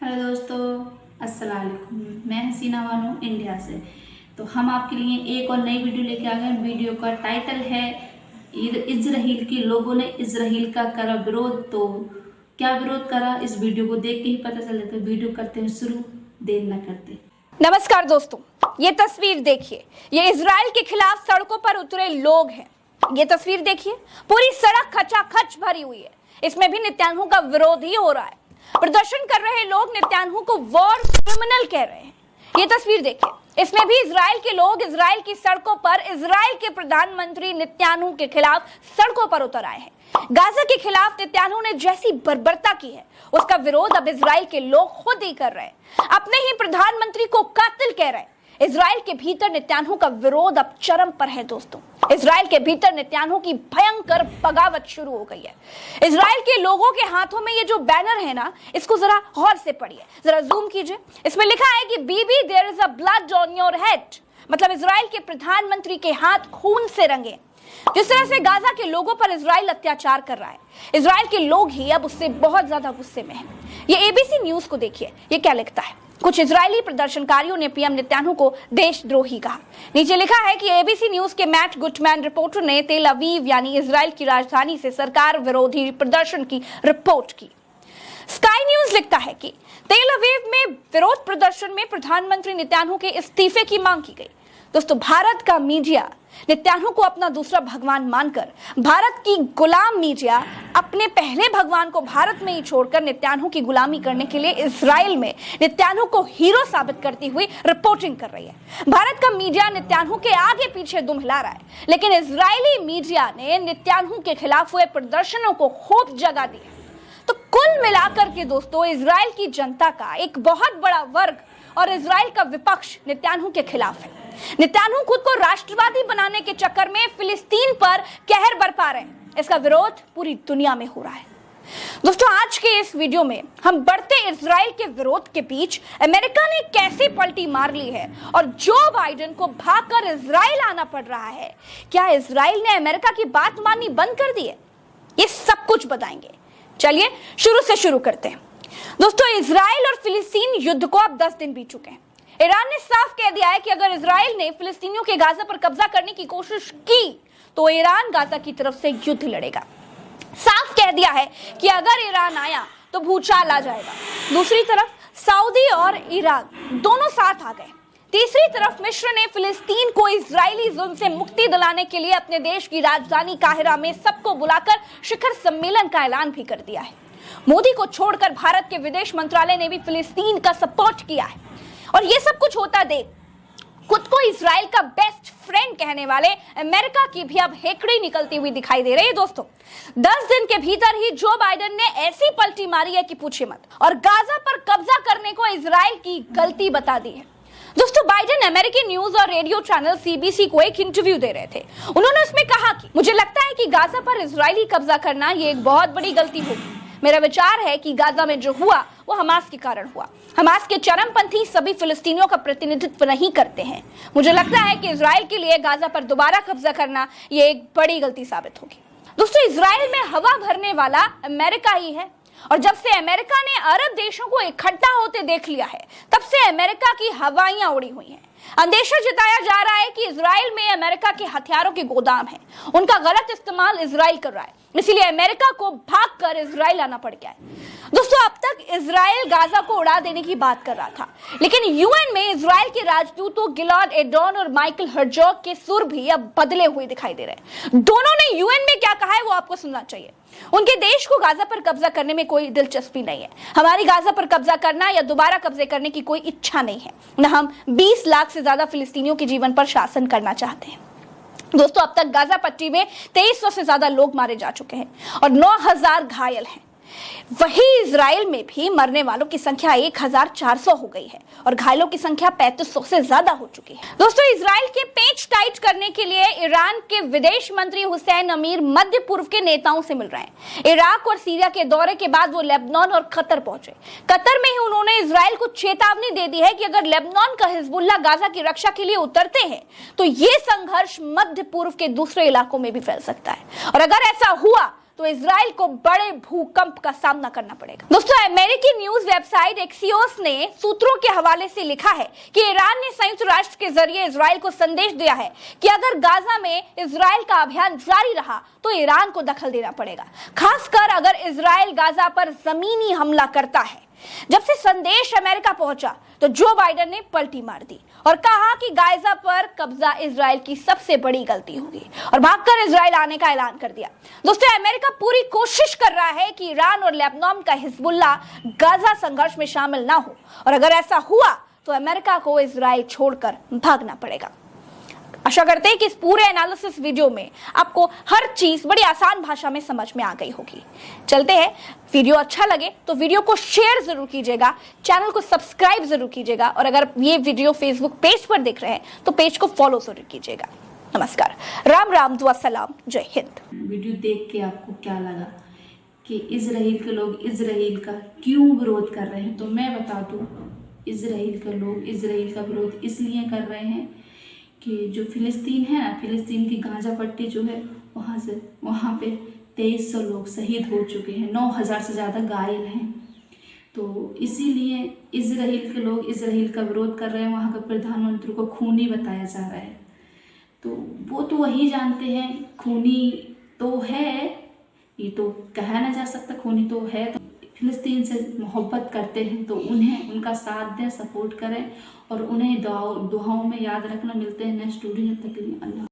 Hello दोस्तों, अस्सलाम वालेकुम। मैं हसीना बानो इंडिया से। तो हम आपके लिए एक और नई वीडियो लेके आ गए। वीडियो का टाइटल है इजराइल के लोगों ने इजराइल का करा विरोध। तो क्या विरोध करा, इस वीडियो को देख के ही पता चल जाता है। वीडियो करते हैं शुरू, देर न करते। नमस्कार दोस्तों, ये तस्वीर देखिए। ये इजराइल के खिलाफ सड़कों पर उतरे लोग हैं। ये तस्वीर देखिए, पूरी सड़क खचाखच भरी हुई है। इसमें भी नेतन्याहू का विरोध ही हो रहा है। प्रदर्शन कर रहे लोग नेतन्याहू को वॉर क्रिमिनल कह रहे हैं। ये तस्वीर देखिए, इसमें भी इजराइल के लोग इजराइल की सड़कों पर इजराइल के प्रधानमंत्री नेतन्याहू के खिलाफ सड़कों पर उतर आए हैं। गाजा के खिलाफ नेतन्याहू ने जैसी बर्बरता की है, उसका विरोध अब इजराइल के लोग खुद ही कर रहे हैं। अपने ही प्रधानमंत्री को कातिल कह रहे हैं। इजराइल के भीतर नेतन्याहू का विरोध अब चरम पर है दोस्तों। इजराइल के भीतर नेतन्याहू की भयंकर बगावत शुरू हो गई है। इजराइल के लोगों के हाथों में ये जो बैनर है ना, इसको जरा गौर से पढ़िए, जरा जूम कीजिए। इसमें लिखा है कि Bibi there is a blood on your head, मतलब इजराइल के प्रधानमंत्री के हाथ खून से रंगे। जिस तरह से गाजा के लोगों पर इजराइल अत्याचार कर रहा है, इजराइल के लोग ही अब उससे बहुत ज्यादा गुस्से में हैं। ये एबीसी न्यूज को देखिए, ये क्या लिखता है। कुछ इजरायली प्रदर्शनकारियों ने पीएम नेतन्याहू को देशद्रोही कहा। नीचे लिखा है कि एबीसी न्यूज के मैट गुटमैन रिपोर्टर ने तेल अवीव यानी इजराइल की राजधानी से सरकार विरोधी प्रदर्शन की रिपोर्ट की। स्काई न्यूज लिखता है कि तेल अवीव में विरोध प्रदर्शन में प्रधानमंत्री नेतन्याहू के इस्तीफे की मांग की गई। दोस्तों, भारत का मीडिया नेतन्याहू को अपना दूसरा भगवान मानकर, भारत की गुलाम मीडिया अपने पहले भगवान को भारत में ही छोड़कर नेतन्याहू की गुलामी करने के लिए इजराइल में नेतन्याहू को हीरो साबित करती हुई रिपोर्टिंग कर रही है। भारत का मीडिया नेतन्याहू के आगे पीछे दुम हिला रहा है, लेकिन इजरायली मीडिया ने नेतन्याहू के खिलाफ हुए प्रदर्शनों को खूब जगह दी है। तो कुल मिलाकर के दोस्तों, इजराइल की जनता का एक बहुत बड़ा वर्ग और इजराइल का विपक्ष नेतन्याहू के खिलाफ है। नेतन्याहू खुद को राष्ट्रवादी बनाने के चक्कर में फिलिस्तीन पर कहर बरपा रहे हैं। इसका विरोध पूरी दुनिया में हो रहा है। दोस्तों, आज के इस वीडियो में हम बढ़ते इजराइल के विरोध के बीच अमेरिका ने कैसे पलटी मार ली है और जो बाइडेन को भागकर इजराइल आना पड़ रहा है, क्या इजराइल ने अमेरिका की बात माननी बंद कर दी है, ये सब कुछ बताएंगे। चलिए शुरू से शुरू करते हैं। दोस्तों, इजराइल और फिलिस्तीन युद्ध को अब 10 दिन बीत चुके हैं। ईरान ने साफ कह दिया है कि अगर इजराइल ने फिलिस्तीनियों के गाजा पर कब्जा करने की कोशिश की तो ईरान गाजा की तरफ से युद्ध लड़ेगा। साफ कह दिया है कि अगर ईरान आया तो भूचाल आ जाएगा। दूसरी तरफ सऊदी और ईराक दोनों साथ आ गए। तीसरी तरफ मिस्र ने फिलिस्तीन को इजरायली जुल्म से मुक्ति दिलाने के लिए अपने देश की राजधानी काहिरा में सबको बुलाकर शिखर सम्मेलन का ऐलान भी कर दिया है। मोदी को छोड़कर भारत के विदेश मंत्रालय ने भी फिलिस्तीन का सपोर्ट किया है। और ये सब कुछ होता देख खुद को इजराइल का बेस्ट फ्रेंड कहने वाले अमेरिका की भी अब हेकड़ी निकलती हुई दिखाई दे रही है। दोस्तों, 10 दिन के भीतर ही जो बाइडेन ने ऐसी पलटी मारी है कि पूछिए मत, और गाजा पर कब्जा करने को इजराइल की गलती बता दी है। दोस्तों, बाइडेन अमेरिकी न्यूज और रेडियो चैनल सीबीसी को एक इंटरव्यू दे रहे थे। उन्होंने उसमें कहा कि मुझे लगता है कि गाजा पर इजरायली कब्जा करना ये एक बहुत बड़ी गलती होगी। मेरा विचार है कि गाजा में जो हुआ वो हमास के कारण हुआ। हमास के चरमपंथी सभी फिलिस्तीनियों का प्रतिनिधित्व नहीं करते हैं। मुझे लगता है कि इजराइल के लिए गाजा पर दोबारा कब्जा करना ये एक बड़ी गलती साबित होगी। दोस्तों, इजराइल में हवा भरने वाला अमेरिका ही है, और जब से अमेरिका ने अरब देशों को इकट्ठा होते देख लिया है, तब से अमेरिका की हवाइयां उड़ी हुई हैं। अंदेशा जताया जा रहा है कि इजराइल में अमेरिका के हथियारों के गोदाम हैं। उनका गलत इस्तेमाल इजराइल कर रहा है, इसीलिए अमेरिका को भागकर इजराइल आना पड़ गया है। दोस्तों, अब तक इजराइल गाजा को उड़ा देने की बात कर रहा था, लेकिन यूएन में इजराइल के राजदूतों गिलाड एडॉन और माइकल हर्जोग के सुर भी अब बदले हुए दिखाई दे रहे हैं। दोनों ने यूएन में क्या कहा है वो आपको सुनना चाहिए। उनके देश को गाजा पर कब्जा करने में कोई दिलचस्पी नहीं है। हमारी गाजा पर कब्जा करना या दोबारा कब्जे करने की कोई इच्छा नहीं है। न हम 20 लाख से ज्यादा फिलिस्तीनियों के जीवन पर शासन करना चाहते हैं। दोस्तों, अब तक गाजा पट्टी में 2300 से ज्यादा लोग मारे जा चुके हैं और 9000 घायल हैं। वही इजराइल में भी मरने वालों की संख्या 1400 हो गई है और घायलों की संख्या 3500 से ज्यादा हो चुकी है। दोस्तों, इजराइल के पेच टाइट करने के लिए ईरान के विदेश मंत्री हुसैन अमीर मध्य पूर्व के नेताओं से मिल रहे हैं। इराक और सीरिया के दौरे के बाद वो लेबनान और कतर पहुंचे। कतर में ही उन्होंने इजराइल को चेतावनी दे दी है कि अगर लेबनान का हिजबुल्लाह गाजा की रक्षा के लिए उतरते हैं तो ये संघर्ष मध्य पूर्व के दूसरे इलाकों में भी फैल सकता है, और अगर ऐसा हुआ तो इजराइल को बड़े भूकंप का सामना करना पड़ेगा। दोस्तों, अमेरिकी न्यूज वेबसाइट एक्सियोस ने सूत्रों के हवाले से लिखा है कि ईरान ने संयुक्त राष्ट्र के जरिए इजराइल को संदेश दिया है कि अगर गाजा में इजराइल का अभियान जारी रहा तो ईरान को दखल देना पड़ेगा, खासकर अगर इजराइल गाजा पर जमीनी हमला करता है। जब से संदेश अमेरिका पहुंचा तो जो बाइडेन ने पलटी मार दी और कहा कि गाजा पर कब्जा इजराइल की सबसे बड़ी गलती होगी और भागकर इजराइल आने का ऐलान कर दिया। दोस्तों, अमेरिका पूरी कोशिश कर रहा है कि ईरान और लेबनान का हिजबुल्लाह गाजा संघर्ष में शामिल ना हो, और अगर ऐसा हुआ तो अमेरिका को इजराइल छोड़कर भागना पड़ेगा। आशा करते हैं कि इस पूरे एनालिसिस वीडियो में आपको हर चीज बड़ी आसान भाषा में समझ में आ गई होगी। चलते हैं, वीडियो अच्छा लगे तो वीडियो को शेयर जरूर कीजिएगा, चैनल को सब्सक्राइब जरूर कीजिएगा, और अगर ये वीडियो फेसबुक पेज पर देख रहे हैं तो पेज को फॉलो जरूर कीजिएगा। नमस्कार, राम राम, दुआ सलाम, जय हिंद। वीडियो देख के आपको क्या लगा कि इजराइल के लोग इजराइल का क्यों विरोध कर रहे हैं? तो मैं बता दूं, इजराइल के लोग इजराइल का विरोध इसलिए कर रहे हैं कि जो फिलिस्तीन है ना, फिलिस्तीन की गाजा पट्टी जो है, वहाँ पे 2300 लोग शहीद हो चुके हैं, 9000 से ज़्यादा घायल हैं। तो इसीलिए इजराइल के लोग इजराइल का विरोध कर रहे हैं। वहाँ के प्रधानमंत्री को खूनी बताया जा रहा है। तो वो तो वही जानते हैं, खूनी तो है, ये तो कहा ना जा सकता, खूनी तो है। तो फिलिस्तीन से मोहब्बत करते हैं तो उन्हें उनका साथ दें, सपोर्ट करें और उन्हें दुआओं में याद रखना। मिलते हैं नेक्स्ट वीडियो, तक के लिए अल्लाह।